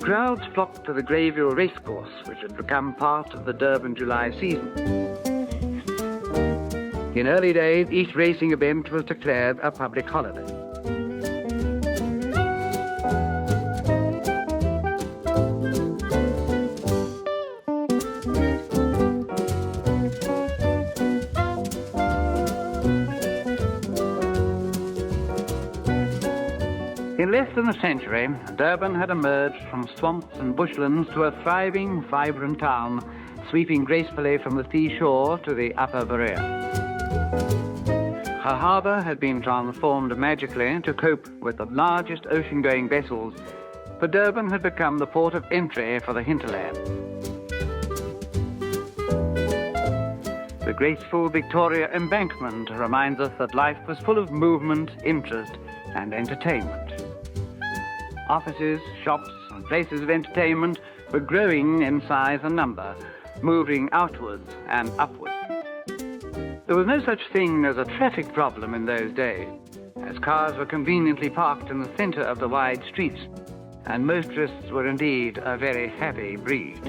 Crowds flocked to the Greyville Racecourse, which had become part of the Durban July season. In early days, each racing event was declared a public holiday. In less than a century, Durban had emerged from swamps and bushlands to a thriving, vibrant town, sweeping gracefully from the seashore to the upper Berea. Her harbour had been transformed magically to cope with the largest ocean-going vessels, for Durban had become the port of entry for the hinterland. The graceful Victoria Embankment reminds us that life was full of movement, interest, and entertainment. Offices, shops, and places of entertainment were growing in size and number, moving outwards and upwards. There was no such thing as a traffic problem in those days, as cars were conveniently parked in the centre of the wide streets, and motorists were indeed a very happy breed.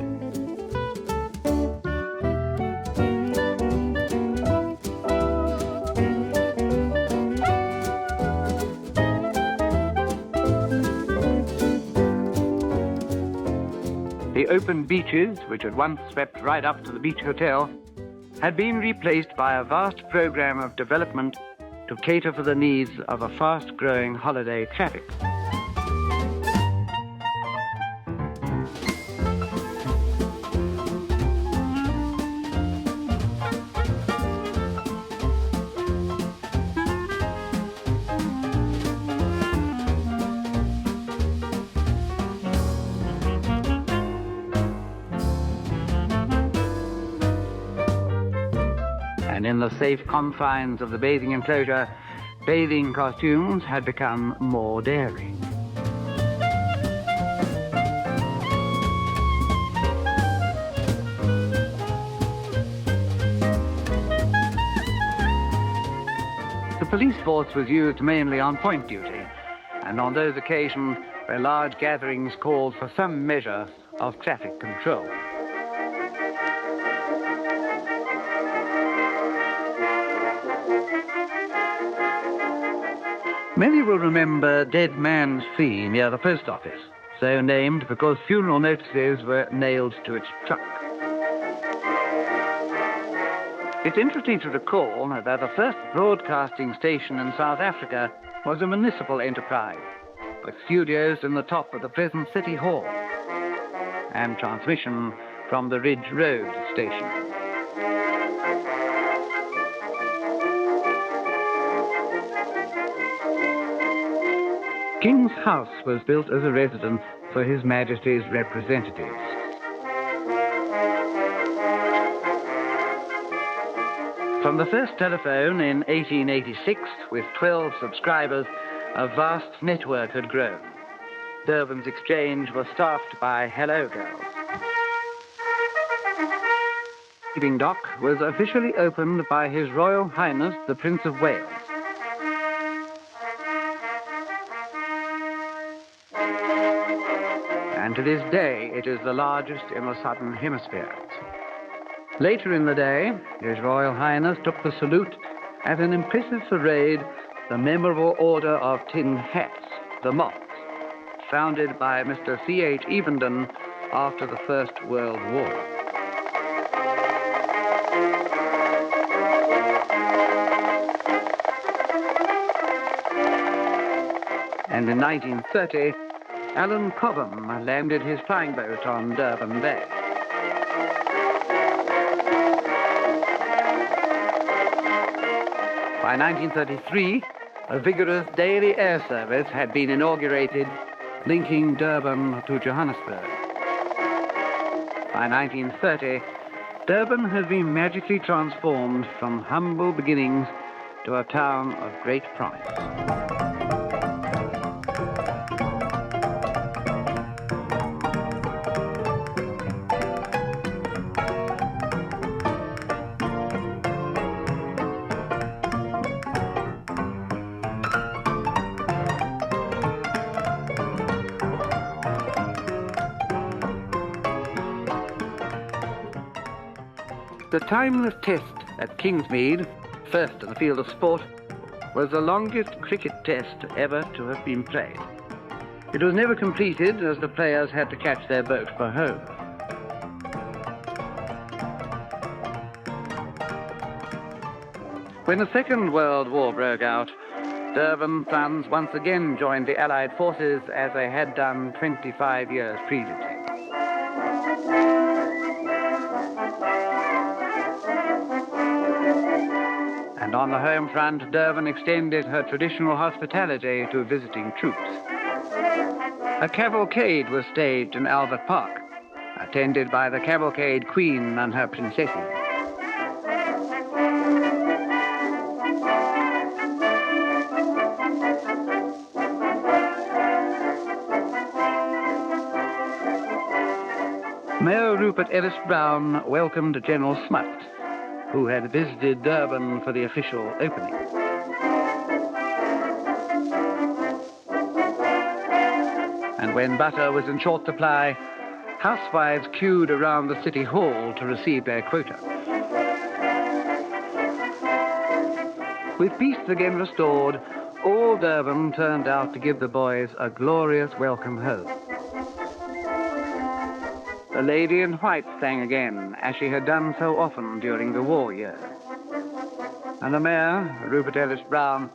The open beaches, which had once swept right up to the beach hotel, had been replaced by a vast program of development to cater for the needs of a fast-growing holiday traffic. And in the safe confines of the bathing enclosure, bathing costumes had become more daring. The police force was used mainly on point duty, and on those occasions where large gatherings called for some measure of traffic control. Many will remember Dead Man's Fee near the post office, so named because funeral notices were nailed to its trunk. It's interesting to recall that the first broadcasting station in South Africa was a municipal enterprise, with studios in the top of the present City Hall, and transmission from the Ridge Road station. King's House was built as a residence for His Majesty's representatives. From the first telephone in 1886, with 12 subscribers, a vast network had grown. Durban's exchange was staffed by hello girls. The receiving dock was officially opened by His Royal Highness the Prince of Wales. And to this day, it is the largest in the Southern Hemisphere. Later in the day, His Royal Highness took the salute at an impressive parade, the memorable Order of Tin Hats, the Moths, founded by Mr. C.H. Evenden after the First World War. And in 1930, Alan Cobham landed his flying boat on Durban Bay. By 1933, a vigorous daily air service had been inaugurated, linking Durban to Johannesburg. By 1930, Durban has been magically transformed from humble beginnings to a town of great promise. The timeless test at Kingsmead, first in the field of sport, was the longest cricket test ever to have been played. It was never completed as the players had to catch their boat for home. When the Second World War broke out, Durban sons once again joined the Allied forces as they had done 25 years previously. And on the home front, Durban extended her traditional hospitality to visiting troops. A cavalcade was staged in Albert Park, attended by the cavalcade queen and her princesses. Mayor Rupert Ellis Brown welcomed General Smuts, who had visited Durban for the official opening. And when butter was in short supply, housewives queued around the city hall to receive their quota. With peace again restored, all Durban turned out to give the boys a glorious welcome home. The Lady in White sang again, as she had done so often during the war years. And the Mayor, Rupert Ellis Brown,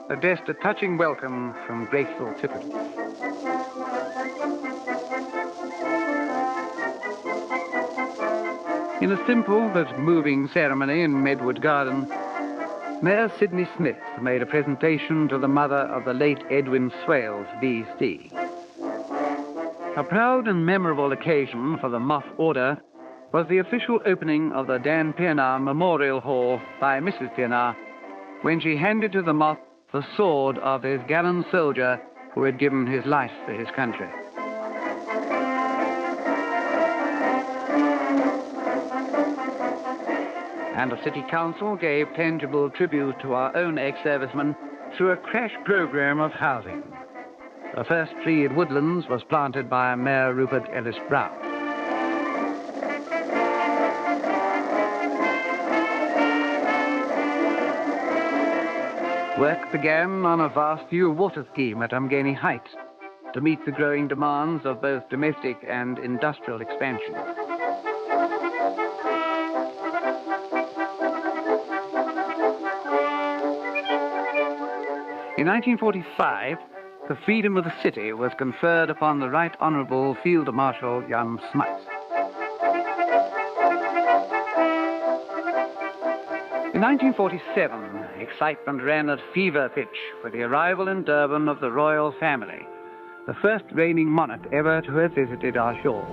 addressed a touching welcome from graceful Tiffany. In a simple but moving ceremony in Medwood Garden, Mayor Sidney Smith made a presentation to the mother of the late Edwin Swales, V.C. A proud and memorable occasion for the Moth Order was the official opening of the Dan Pienaar Memorial Hall by Mrs. Pienaar, when she handed to the Moth the sword of his gallant soldier who had given his life for his country. And the City Council gave tangible tribute to our own ex-servicemen through a crash program of housing. The first tree at Woodlands was planted by Mayor Rupert Ellis Brown. Work began on a vast new water scheme at Umgeni Heights to meet the growing demands of both domestic and industrial expansion. In 1945, the freedom of the city was conferred upon the Right Honourable Field Marshal Jan Smuts. In 1947, excitement ran at fever pitch for the arrival in Durban of the royal family, the first reigning monarch ever to have visited our shores.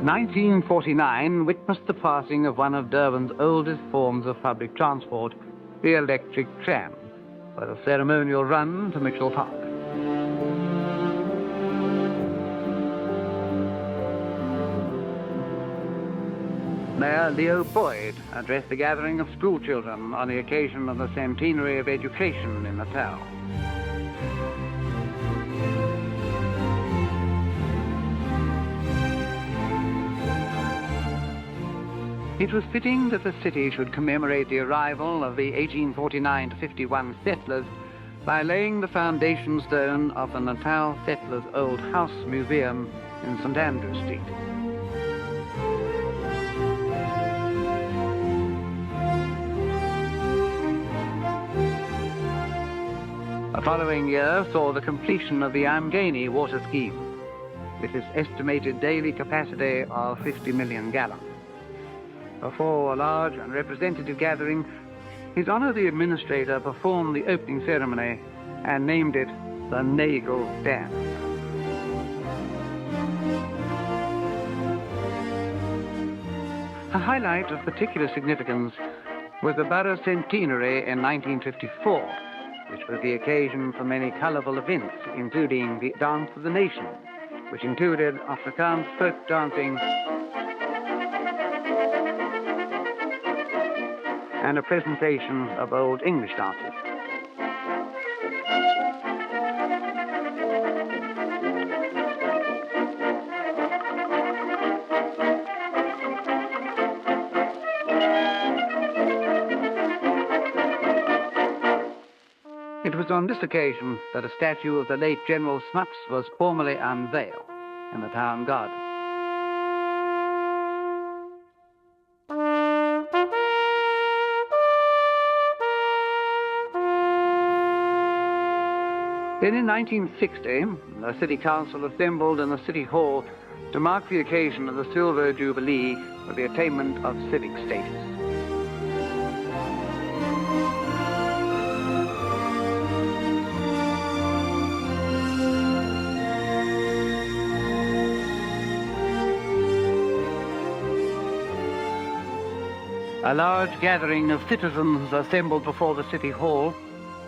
In 1949 witnessed the passing of one of Durban's oldest forms of public transport, the electric tram, with a ceremonial run to Mitchell Park. Mayor Leo Boyd addressed the gathering of school children on the occasion of the centenary of education in the town. It was fitting that the city should commemorate the arrival of the 1849-51 settlers by laying the foundation stone of the Natal Settlers' Old House Museum in St. Andrew Street. The following year saw the completion of the Umgeni water scheme, with its estimated daily capacity of 50 million gallons. Before a large and representative gathering, His Honour the Administrator performed the opening ceremony and named it the Nagle Dam. A highlight of particular significance was the borough centenary in 1954, which was the occasion for many colourful events, including the Dance of the Nation, which included Afrikaans folk dancing and a presentation of Old English dances. It was on this occasion that a statue of the late General Smuts was formally unveiled in the town garden. Then in 1960, the City Council assembled in the City Hall to mark the occasion of the Silver Jubilee for the attainment of civic status. A large gathering of citizens assembled before the City Hall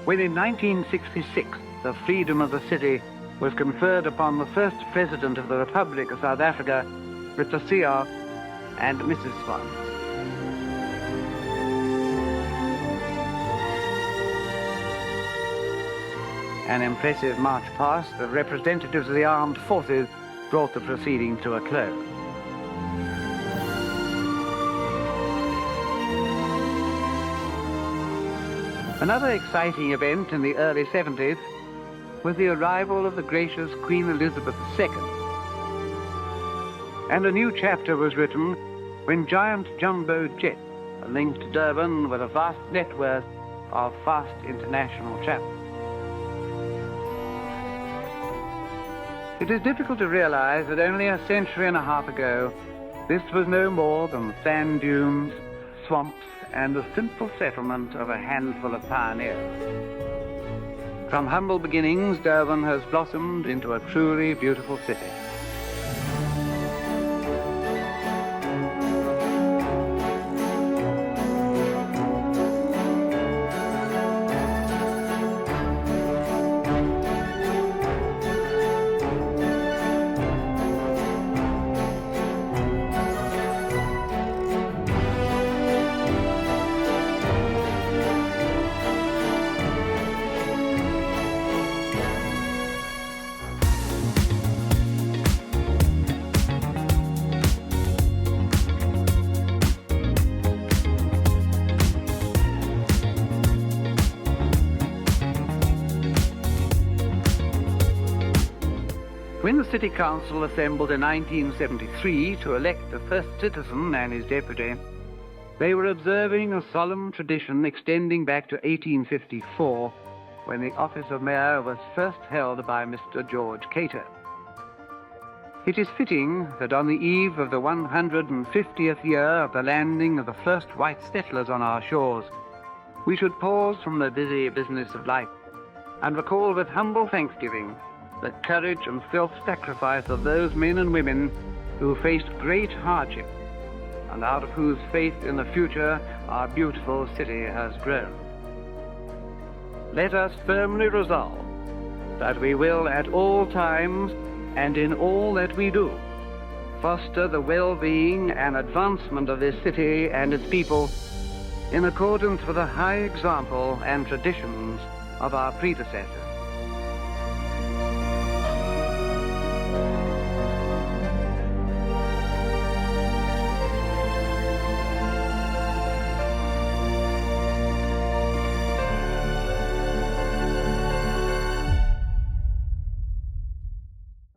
when in 1966 the freedom of the city was conferred upon the first President of the Republic of South Africa, Mr. Siya and Mrs. Swales. An impressive march past, the representatives of the armed forces brought the proceedings to a close. Another exciting event in the early 70s was the arrival of the gracious Queen Elizabeth II. And a new chapter was written when giant jumbo jets linked Durban with a vast network of fast international travel. It is difficult to realize that only a century and a half ago, this was no more than sand dunes, swamps, and the simple settlement of a handful of pioneers. From humble beginnings, Durban has blossomed into a truly beautiful city. When the City Council assembled in 1973 to elect the first citizen and his deputy, they were observing a solemn tradition extending back to 1854, when the office of mayor was first held by Mr. George Cater. It is fitting that on the eve of the 150th year of the landing of the first white settlers on our shores, we should pause from the busy business of life and recall with humble thanksgiving the courage and self-sacrifice of those men and women who faced great hardship and out of whose faith in the future our beautiful city has grown. Let us firmly resolve that we will at all times and in all that we do foster the well-being and advancement of this city and its people in accordance with the high example and traditions of our predecessors.